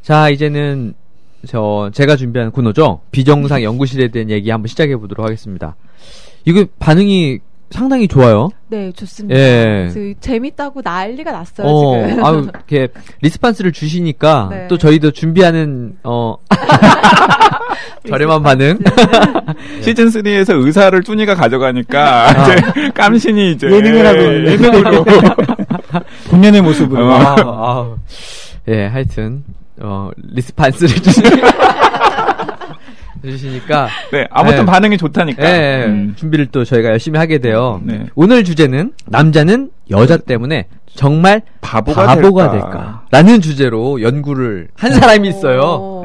자, 이제는 제가 준비한 코너죠. 비정상 연구실에 대한 얘기 한번 시작해 보도록 하겠습니다. 이거 반응이 상당히 좋아요. 네, 좋습니다. 예. 재밌다고 난리가 났어요, 지금. 아유, 이렇게 리스판스를 주시니까 네. 또 저희도 준비하는 저렴한 반응. 시즌 3에서 의사를 쭈니가 가져가니까 이제 깜신이 이제 예능을 하고 예능으로 본연의 모습으로. 예, 하여튼 리스판스를 주시니까 네, 아무튼 네. 반응이 좋다니까. 네, 준비를 또 저희가 열심히 하게 돼요. 네. 오늘 주제는 남자는 여자 때문에 정말 바보가 될까? 라는 주제로 연구를 한 사람이 있어요.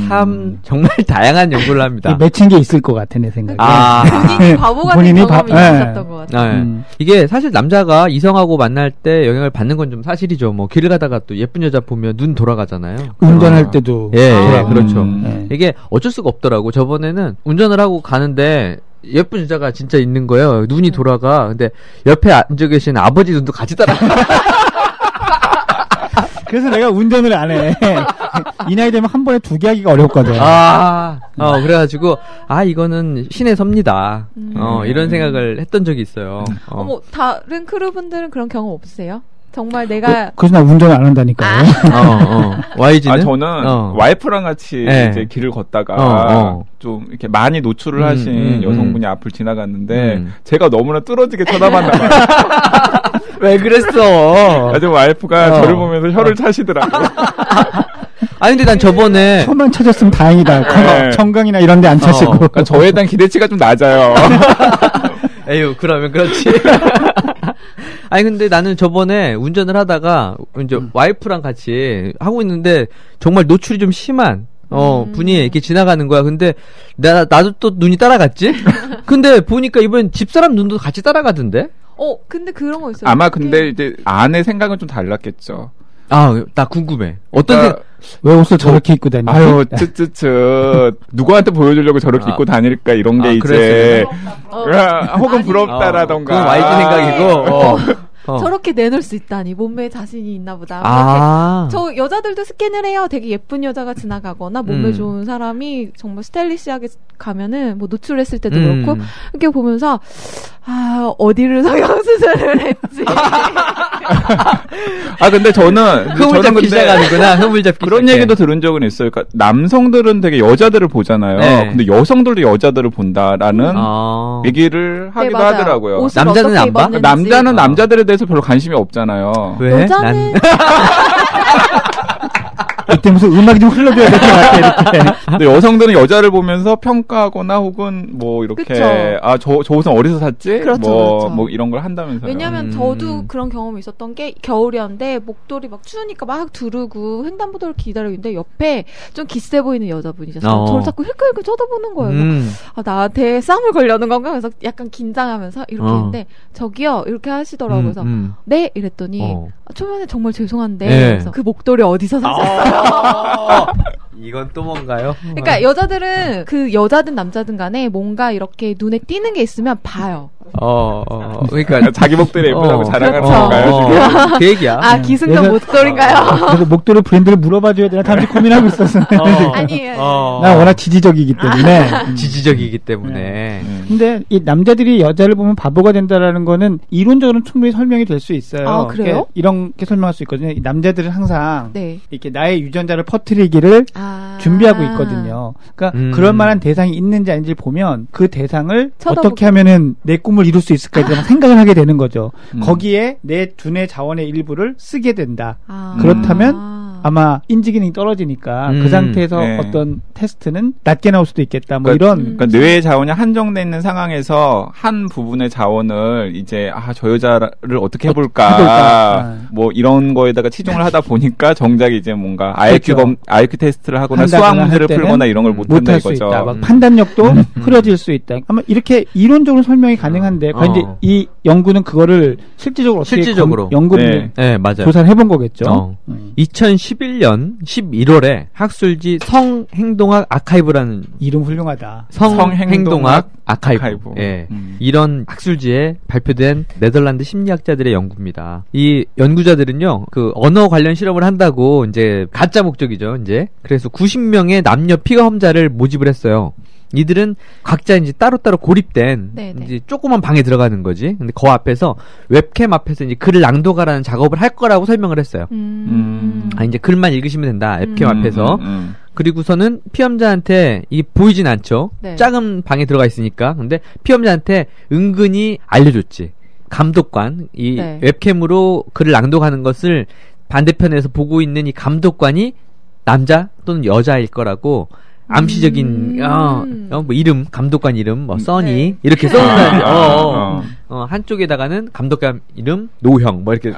참 정말 다양한 연구를 합니다. 맺힌 게 있을 것 같아 내 생각에. 본인이 바보가 된 경험이 있었던 것 같아요. 이게 사실 남자가 이성하고 만날 때 영향을 받는 건 좀 사실이죠. 뭐 길 가다가 또 예쁜 여자 보면 눈 돌아가잖아요. 운전할 때도. 예, 그렇죠. 네. 이게 어쩔 수가 없더라고. 저번에는 운전을 하고 가는데 예쁜 여자가 진짜 있는 거예요. 눈이 돌아가. 근데 옆에 앉아 계신 아버지 눈도 같이 따라가. 그래서 내가 운전을 안 해. 이 나이 되면 한 번에 2개 하기가 어렵거든. 그래가지고, 이거는 신의 섭니다. 이런 생각을 했던 적이 있어요. 어머, 다른 크루분들은 그런 경험 없으세요? 정말 내가. 그래서 나 운전을 안 한다니까요. YG는? 저는 와이프랑 같이 이제 길을 걷다가 좀 이렇게 많이 노출을 하신 여성분이 앞을 지나갔는데 제가 너무나 뚫어지게 쳐다봤나 봐요. 왜 그랬어? 아주 와이프가 저를 보면서 혀를 차시더라고요. 아니 근데 난 저번에 혀만 찾았으면 다행이다. 청강이나 이런 데 안 차시고. 그러니까 저에 대한 기대치가 좀 낮아요. 에휴, 그러면 그렇지. 아니 근데 나는 저번에 운전을 하다가 이제 와이프랑 같이 하고 있는데 정말 노출이 좀 심한 분이 이렇게 지나가는 거야. 근데 나도 또 눈이 따라갔지? 근데 보니까 이번 집사람 눈도 같이 따라가던데? 근데 그런 거 있어요. 아마 근데 이제 아내 생각은 좀 달랐겠죠. 나 궁금해. 어떤 왜 옷을 저렇게 입고 다니지? 아유, 누구한테 보여주려고 저렇게 입고 다닐까 이런 게 이제 혹은 부럽다라던가. 그건 YG 생각이고. 저렇게 내놓을 수 있다니 몸매에 자신이 있나 보다. 저 여자들도 스캔을 해요. 되게 예쁜 여자가 지나가거나 몸매 좋은 사람이 정말 스타일리시하게 가면은 뭐 노출했을 때도 그렇고 이렇게 보면서 어디를 성형수술을 했지. 근데 저는 흐물잡기 시작하는구나. 흐물잡기 그런 얘기도 들은 적은 있어요. 그러니까 남성들은 되게 여자들을 보잖아요. 네. 근데 여성들도 여자들을 본다라는 얘기를 하기도 하더라고요. 남자는 안 봐? 남자는 남자들에 대해서 별로 관심이 없잖아요. 왜? 여자는 이때 무슨 음악이 좀 흘러줘야 될 것 같아, 이렇게. 근데 여성들은 여자를 보면서 평가하거나 혹은 뭐 이렇게 저 옷은 어디서 샀지? 그렇죠. 뭐 이런 걸 한다면서요. 왜냐면 저도 그런 경험이 있었던 게 겨울이었는데 목도리 막 추우니까 막 두르고 횡단보도를 기다리고 있는데 옆에 좀 기세 보이는 여자분이셨어요. 저를 자꾸 힐끌힐끌 쳐다보는 거예요. 나한테 싸움을 걸려는 건가? 그래서 약간 긴장하면서 이렇게 했는데 저기요 이렇게 하시더라고요. 그래서 네? 이랬더니 초면에 정말 죄송한데 그래서 그 목도리 어디서 사셨어요? 이건 또 뭔가요? 그러니까 여자들은 그 여자든 남자든 간에 뭔가 이렇게 눈에 띄는 게 있으면 봐요. 그러니까 자기 목도리 예쁘다고 자랑하는 그렇죠. 건가요, 지금? 그 얘기야. 기승전 목도리인가요? 그래서 목도리 브랜드를 물어봐줘야 되나 잠시 고민하고 있었어요. 아니에요. 난 워낙 지지적이기 때문에. 지지적이기 때문에. 근데 이 남자들이 여자를 보면 바보가 된다라는 거는 이론적으로는 충분히 설명이 될 수 있어요. 그래요? 이렇게 설명할 수 있거든요. 이 남자들은 항상 네. 이렇게 나의 유전자를 퍼뜨리기를 준비하고 있거든요. 그러니까 그럴 만한 대상이 있는지 아닌지 보면 그 대상을 어떻게 하면은 내 꿈을 이룰 수 있을까에 대한 생각을 하게 되는 거죠. 거기에 내 두뇌 자원의 일부를 쓰게 된다. 그렇다면 아마 인지 기능이 떨어지니까 그 상태에서 어떤 테스트는 낮게 나올 수도 있겠다. 뭐 그러니까 뇌의 자원이 한정돼 있는 상황에서 한 부분의 자원을 이제 저 여자를 어떻게 해볼까 뭐 이런 거에다가 치중을 하다 보니까 정작 이제 뭔가 IQ 테스트를 하거나 수학 문제를 풀거나 이런 걸 못한다 이거죠. 있다. 막 판단력도 흐려질 수 있다. 아마 이렇게 이론적으로 설명이 가능한데 과연 이제 이 연구는 그거를 실질적으로 어떻게 연구를 맞아요. 조사를 해본 거겠죠. 2010 2011년 11월에 학술지 성행동학 아카이브라는 이름 훌륭하다. 성행동학 아카이브. 예. 이런 학술지에 발표된 네덜란드 심리학자들의 연구입니다. 이 연구자들은요, 그 언어 관련 실험을 한다고 이제 가짜 목적이죠, 이제. 그래서 90명의 남녀 피검자를 모집을 했어요. 이들은 각자 이제 따로따로 고립된 이제 조그만 방에 들어가는 거지. 근데 그 앞에서 웹캠 앞에서 이제 글을 낭독하라는 작업을 할 거라고 설명을 했어요. 이제 글만 읽으시면 된다. 웹캠 앞에서. 그리고서는 피험자한테 이게 보이진 않죠. 네. 작은 방에 들어가 있으니까. 근데 피험자한테 은근히 알려줬지. 감독관, 이 웹캠으로 글을 낭독하는 것을 반대편에서 보고 있는 이 감독관이 남자 또는 여자일 거라고 암시적인 뭐 이름, 감독관 이름, 뭐 써니 이렇게 써놓는다는 한쪽에다가는 감독관 이름 노형 뭐 이렇게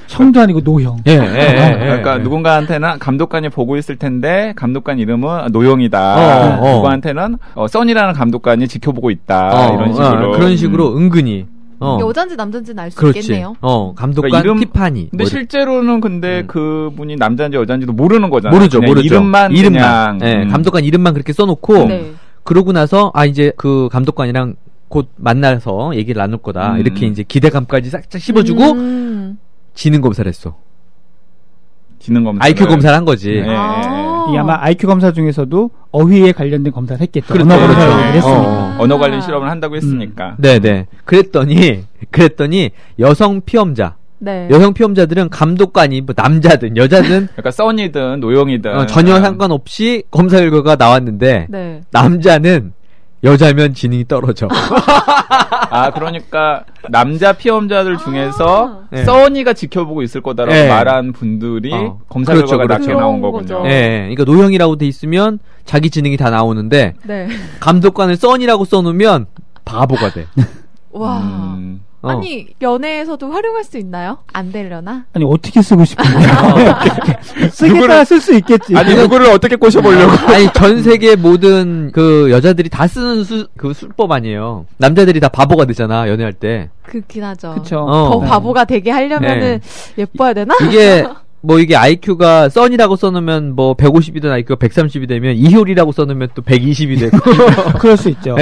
형도 아니고 노형. 그러니까 누군가한테는 감독관이 보고 있을 텐데 감독관 이름은 노형이다. 누구한테는 써니라는 감독관이 지켜보고 있다. 이런 식으로 그런 식으로 은근히. 여잔지 남잔지는 알 수 있겠네요. 감독관 그러니까 티파니. 근데 실제로는 근데 그분이 남잔지 여잔지도 모르는 거잖아요. 모르죠. 이름만. 네, 감독관 이름만 그렇게 써놓고 그러고 나서 이제 그 감독관이랑 곧 만나서 얘기를 나눌 거다. 이렇게 이제 기대감까지 싹싹 씹어주고 지능 검사를 했어. 지능 검사. IQ 검사를 한 거지. 이 아마 IQ 검사 중에서도 어휘에 관련된 검사를 했겠죠. 언어 검사를 했으니까. 언어 관련 실험을 한다고 했으니까. 네네. 그랬더니 여성 피험자. 여성 피험자들은 감독관이 뭐 남자든 여자든 그러니까 써니든 노용이든 전혀 상관없이 검사 결과가 나왔는데 남자는 여자면 지능이 떨어져. 그러니까 남자 피험자들 중에서 써니가 지켜보고 있을 거다라고 말한 분들이 검사 결과가 낮게 나온 거군요. 그러니까 노형이라고 돼 있으면 자기 지능이 다 나오는데 감독관을 써니라고 써놓으면 바보가 돼. 와. 아니 연애에서도 활용할 수 있나요? 안 되려나? 아니 어떻게 쓰고 싶은데요? 쓰겠다 쓸 수 있겠지. 아니 누구를 어떻게 꼬셔보려고? 아니 전 세계 모든 그 여자들이 다 쓰는 그 술법 아니에요. 남자들이 다 바보가 되잖아 연애할 때. 그렇긴 하죠. 그쵸. 더 바보가 되게 하려면은 예뻐야 되나? 이게 IQ가 써니라고 써놓으면 뭐 150이든 IQ가 130이 되면 이효리라고 써놓으면 또 120이 되고. 그럴 수 있죠.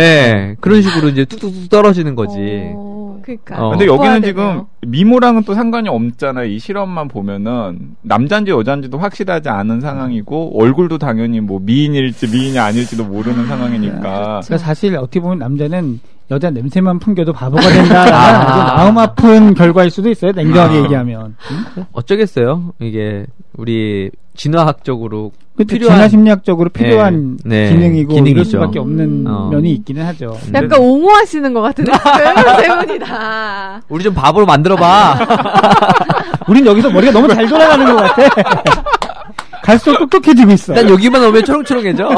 그런 식으로 이제 뚝뚝뚝 떨어지는 거지. 그러니까. 근데 여기는 지금 미모랑은 또 상관이 없잖아요. 이 실험만 보면은 남잔지 여잔지도 확실하지 않은 상황이고 얼굴도 당연히 뭐 미인일지 미인이 아닐지도 모르는 상황이니까. 그러니까 사실 어떻게 보면 남자는 여자 냄새만 풍겨도 바보가 된다라는 마음 아픈 결과일 수도 있어요. 냉정하게 얘기하면. 어쩌겠어요. 이게 우리 진화학적으로 필요한 진화심리학적으로 필요한 기능이고 이럴 수밖에 없는 면이 있기는 하죠. 약간 옹호하시는 것 같은데 세 분이 다. 우리 좀 바보로 만들어봐. 우린 여기서 머리가 너무 잘 돌아가는 것 같아. 갈수록 똑똑해지고 있어. 난 여기만 오면 초롱초롱해져.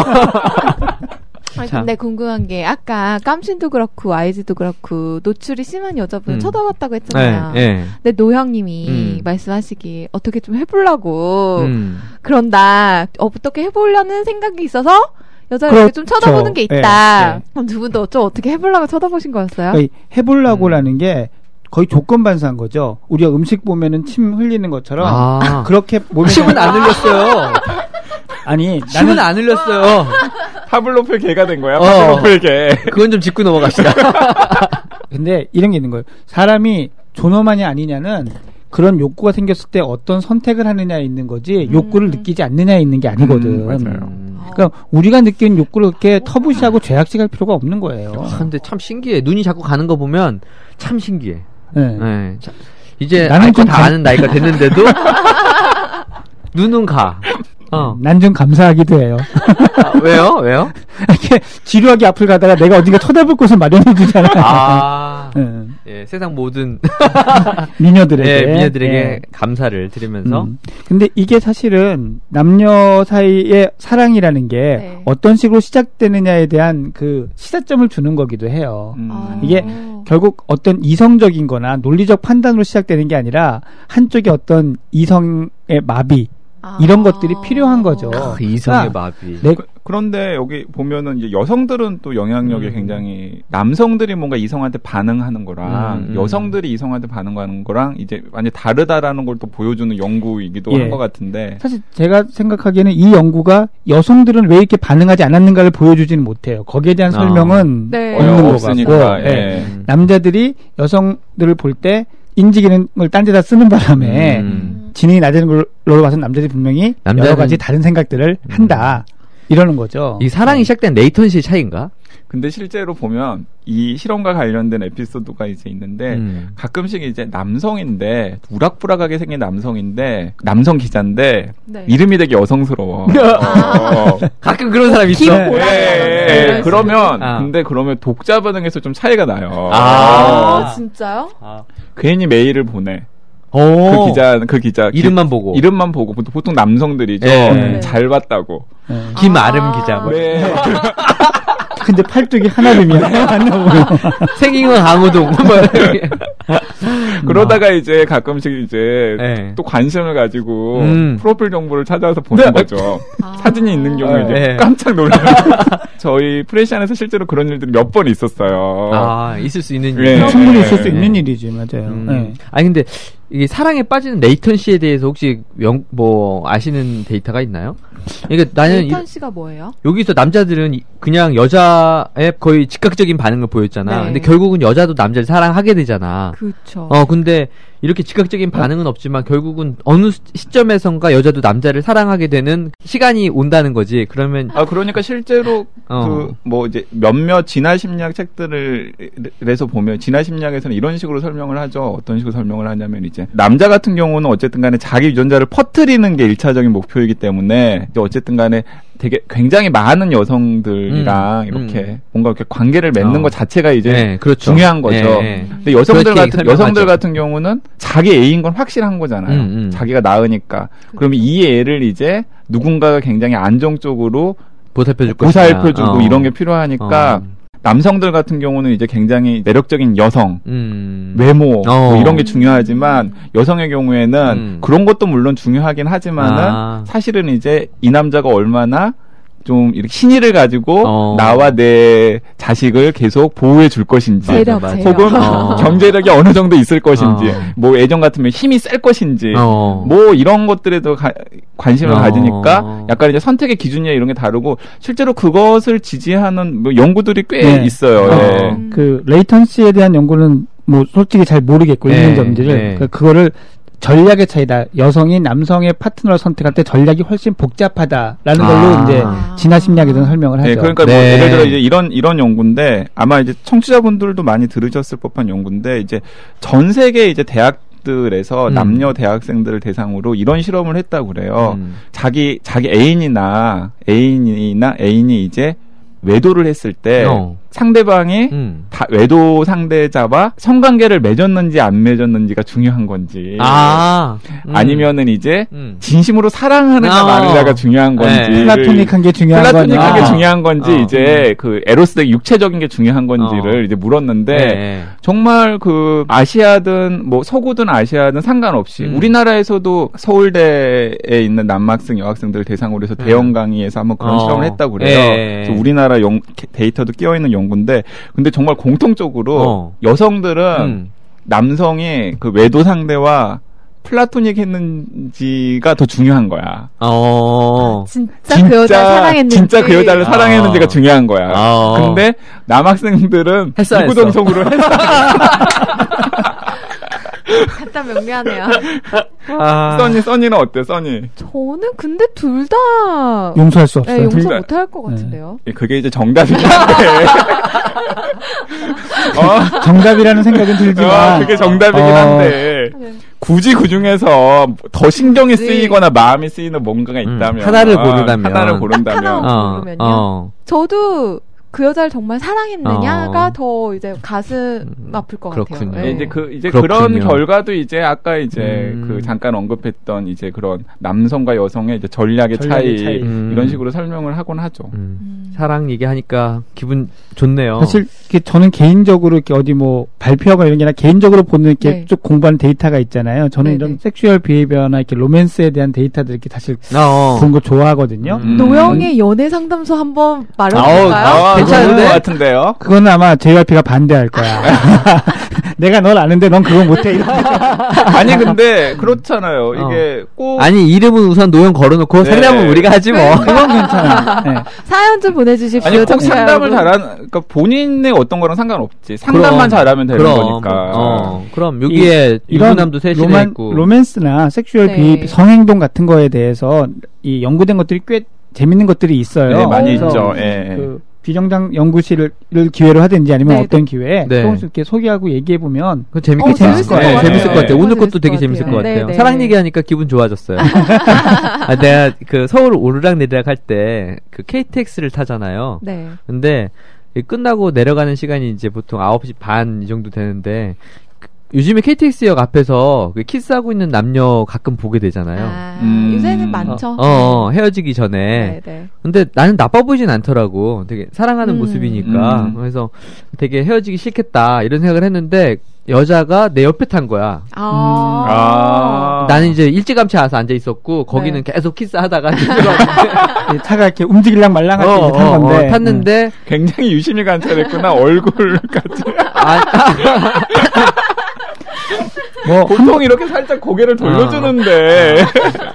근데 궁금한 게 아까 깜신도 그렇고 YG도 그렇고 노출이 심한 여자분을 쳐다봤다고 했잖아요. 근데 노형님이 말씀하시기 어떻게 좀 해보려고 그런다. 어떻게 해보려는 생각이 있어서 여자를 이렇게 좀 쳐다보는 게 있다. 그럼 두 분도 어떻게 해보려고 쳐다보신 거였어요? 그러니까 해보려고라는 게 거의 조건 반사한 거죠. 우리가 음식 보면은 침 흘리는 것처럼 그렇게 침은 안 흘렸어요. 아니 침은 안 흘렸어요. 파블로프의 개가 된 거야. 파블로프의 개. 그건 좀 짚고 넘어갑시다. 근데 이런 게 있는 거예요. 사람이 존엄하냐 아니냐는 그런 욕구가 생겼을 때 어떤 선택을 하느냐에 있는 거지 욕구를 느끼지 않느냐에 있는 게 아니거든. 맞아요. 그러니까 우리가 느끼는 욕구를 그렇게 터부시하고 죄악식할 필요가 없는 거예요. 근데 참 신기해. 눈이 자꾸 가는 거 보면 참 신기해. 이제 나는 좀 다 아는 나이가 됐는데도 눈은 가. 난 좀 감사하기도 해요. 왜요? 이렇게 지루하게 앞을 가다가 내가 어딘가 쳐다볼 곳을 마련해 주잖아요. 세상 모든 미녀들에게 감사를 드리면서. 근데 이게 사실은 남녀 사이의 사랑이라는 게 어떤 식으로 시작되느냐에 대한 그 시작점을 주는 거기도 해요. 이게 결국 어떤 이성적인 거나 논리적 판단으로 시작되는 게 아니라 한쪽에 어떤 이성의 마비 이런 것들이 필요한 거죠. 이성의 마비. 그런데 여기 보면은 이제 여성들은 또 영향력이 굉장히 남성들이 뭔가 이성한테 반응하는 거랑 여성들이 이성한테 반응하는 거랑 이제 완전 다르다라는 걸 또 보여주는 연구이기도 한 것 같은데 사실 제가 생각하기에는 이 연구가 여성들은 왜 이렇게 반응하지 않았는가를 보여주지는 못해요. 거기에 대한 설명은 없는 것 같고 남자들이 여성들을 볼 때 인지 기능을 딴 데다 쓰는 바람에 지능이 낮은 걸로 봐서 남자들이 분명히 여러 가지 다른 생각들을 한다. 이러는 거죠. 이 사랑이 시작된 레이턴시 차이인가? 근데 실제로 보면 이 실험과 관련된 에피소드가 이제 있는데 가끔씩 이제 남성인데 우락부락하게 생긴 남성인데 남성 기자인데 이름이 되게 여성스러워. 가끔 그런 사람 있죠. 그러면 근데 그러면 독자 반응에서 좀 차이가 나요. 진짜요? 괜히 메일을 보내. 그 기자 이름만 보고 보통 남성들이죠. 잘 봤다고. 김아름 기자. 네. 근데 팔뚝이 하나름이야. 생긴 건 강호동. 그러다가 이제 가끔씩 이제 또 관심을 가지고 프로필 정보를 찾아서 보는 거죠. 사진이 있는 경우에 이제 깜짝 놀라요. 저희 프레시안에서 실제로 그런 일들이 몇 번 있었어요. 있을 수 있는 일. 충분히 있을 수 있는 일이지, 맞아요. 아니 근데 이게 사랑에 빠지는 레이턴시에 대해서 혹시 아시는 데이터가 있나요? 그러니까 나는 레이턴시가 뭐예요? 여기서 남자들은 그냥 여자의 거의 즉각적인 반응을 보였잖아. 근데 결국은 여자도 남자를 사랑하게 되잖아. 그렇죠. 근데 이렇게 즉각적인 반응은 없지만 결국은 어느 시점에선가 여자도 남자를 사랑하게 되는 시간이 온다는 거지. 그러면 그러니까 실제로 이제 몇몇 진화 심리학 책들에서 보면 진화 심리학에서는 이런 식으로 설명을 하죠. 어떤 식으로 설명을 하냐면 이제 남자 같은 경우는 어쨌든 간에 자기 유전자를 퍼뜨리는 게 1차적인 목표이기 때문에 어쨌든 간에 되게 굉장히 많은 여성들이랑 이렇게 뭔가 이렇게 관계를 맺는 것 자체가 이제 중요한 거죠. 근데 여성들 같은 경우는 자기 애인 건 확실한 거잖아요. 자기가 낳으니까. 그러면 이 애를 이제 누군가가 굉장히 안정적으로 보살펴주고 이런 게 필요하니까 남성들 같은 경우는 이제 굉장히 매력적인 여성, 외모 뭐 이런 게 중요하지만 여성의 경우에는 그런 것도 물론 중요하긴 하지만은 사실은 이제 이 남자가 얼마나 좀 이렇게 신의를 가지고 나와 내 자식을 계속 보호해 줄 것인지 혹은 경제력이 어느 정도 있을 것인지 뭐 예전 같으면 힘이 셀 것인지 뭐 이런 것들에도 관심을 가지니까 약간 이제 선택의 기준이나 이런 게 다르고 실제로 그것을 지지하는 뭐 연구들이 꽤 있어요. 그 레이턴시에 대한 연구는 뭐 솔직히 잘 모르겠고 있는 점들을 그거를 전략의 차이다. 여성이 남성의 파트너를 선택할 때 전략이 훨씬 복잡하다라는 걸로 이제 진화 심리학에서는 설명을 하죠. 그러니까 뭐 예를 들어 이제 이런 연구인데 아마 이제 청취자분들도 많이 들으셨을 법한 연구인데 이제 전 세계 이제 대학들에서 남녀 대학생들을 대상으로 이런 실험을 했다고 그래요. 자기 애인이 이제 외도를 했을 때 상대방이 외도 상대자와 성관계를 맺었는지 안 맺었는지가 중요한 건지 아니면은 이제 진심으로 사랑하는가 마느냐가 중요한 건지 플라토닉한 게 중요한 건지 이제 그 에로스의 육체적인 게 중요한 건지를 이제 물었는데 정말 그 아시아든 뭐 서구든 아시아든 상관없이 우리나라에서도 서울대에 있는 남학생 여학생들 대상으로 해서 대형 강의에서 한번 그런 실험을 했다고 그래요. 그래서 우리나라 데이터도 끼어 있는 연구인데 근데 정말 공통적으로 여성들은 남성이 그 외도 상대와 플라토닉 했는지가 더 중요한 거야. 진짜 그 여자를 사랑했는지. 진짜 그 여자를 사랑했는지가 중요한 거야. 근데 남학생들은 이구동성으로 했어. 갖다 명미하네요. 써니는 어때, 써니? 저는 근데 둘 다 용서할 수 없어요. 용서 못할 것 같은데요. 그게 이제 정답이긴 한데. 정답이라는 생각은 들지만. 그게 정답이긴 한데. 굳이 그 중에서 더 신경이 쓰이거나 마음이 쓰이는 뭔가가 있다면. 하나를 고른다면. 하나만 고르면요. 저도 그 여자를 정말 사랑했느냐가 더 이제 가슴 아플 것 그렇군요. 같아요. 네. 이제 그런 결과도 이제 아까 이제 그 잠깐 언급했던 이제 그런 남성과 여성의 이제 전략의 차이. 이런 식으로 설명을 하곤 하죠. 사랑 얘기하니까 기분 좋네요. 사실 저는 개인적으로 이렇게 어디 뭐 발표하거나 이런 게 아니라 개인적으로 보는 이렇게 쭉 공부하는 데이터가 있잖아요. 저는 이런 섹슈얼 비헤이비어나 이렇게 로맨스에 대한 데이터들 이렇게 사실 그런 거 좋아하거든요. 노영의 연애 상담소 한번 마련해볼까요? 괜찮은 것 같은데요. 그건 아마 JYP가 반대할 거야. 내가 널 아는데 넌 그거 못해. 아니 근데 그렇잖아요. 이게 꼭 아니 이름은 우선 노영 걸어놓고 상담은 우리가 하지 뭐. 그건 괜찮아. 네. 사연 좀 보내주십시오. 아니 꼭 상담을 그러니까 본인의 어떤 거랑 상관없지. 상담만 잘하면 되는 거니까. 그럼 여기에 유부남도 셋이나 있고. 로맨스나 섹슈얼 비헤이비어 성행동 같은 거에 대해서 이 연구된 것들이 꽤 재밌는 것들이 있어요. 네, 많이 있죠. 예. 그 비정당 연구실을 기회로 하든지 아니면 어떤 기회에 조금씩 이렇게 소개하고 얘기해보면 재밌을 것 같아요. 재밌을 것 같아요. 오늘 것도 되게 재밌을 것 같아요. 네. 사랑 얘기하니까 기분 좋아졌어요. 내가 그 서울 오르락 내리락 할 때 그 KTX를 타잖아요. 네. 근데 끝나고 내려가는 시간이 이제 보통 9시 반 이 정도 되는데 요즘에 KTX역 앞에서 키스하고 있는 남녀 가끔 보게 되잖아요. 요새는 많죠. 헤어지기 전에. 네. 근데 나는 나빠 보이진 않더라고. 되게 사랑하는 모습이니까. 그래서 되게 헤어지기 싫겠다 이런 생각을 했는데 여자가 내 옆에 탄 거야. 나는 이제 일찌감치 와서 앉아 있었고 거기는 계속 키스하다가 차가 이렇게 움직일랑 말랑할 때 탄 건데 탔는데 굉장히 유심히 관찰했구나. 얼굴까지. 뭐 보통 이렇게 살짝 고개를 돌려주는데.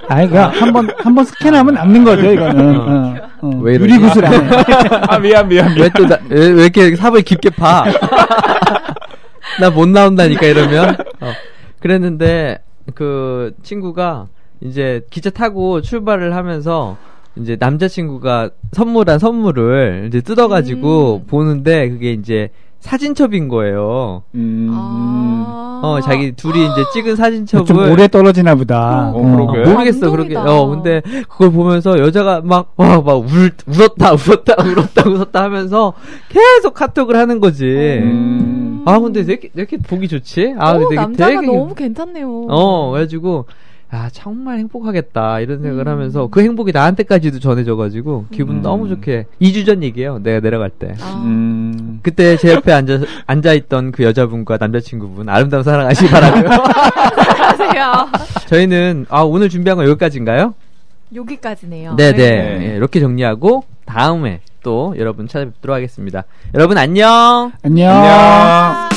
그냥 한번 스캔하면 남는 거죠 이거는. 왜 유리구슬 안에. 미안. 왜 이렇게 삽을 깊게 파? 나 못 나온다니까 이러면. 그랬는데 그 친구가 이제 기차 타고 출발을 하면서 이제 남자친구가 선물한 선물을 이제 뜯어가지고 보는데 그게 이제 사진첩인 거예요. 자기 둘이 이제 찍은 사진첩을. 좀 오래 떨어지나 보다. 모르겠어, 그렇게. 근데 그걸 보면서 여자가 막 울었다 하면서 계속 카톡을 하는 거지. 근데 왜 이렇게 보기 좋지? 남자가 되게 너무 괜찮네요. 그래가지고, 정말 행복하겠다 이런 생각을 하면서 그 행복이 나한테까지도 전해져가지고 기분 너무 좋게. 2주 전 얘기예요. 내가 내려갈 때. 그때 제 옆에 앉아있던 그 여자분과 남자친구분 아름다운 사랑하시기 바라고요. 안녕하세요. 저희는 오늘 준비한 건 여기까지인가요? 여기까지네요. 네네. 이렇게 정리하고 다음에 또 여러분 찾아뵙도록 하겠습니다. 여러분 안녕. 안녕.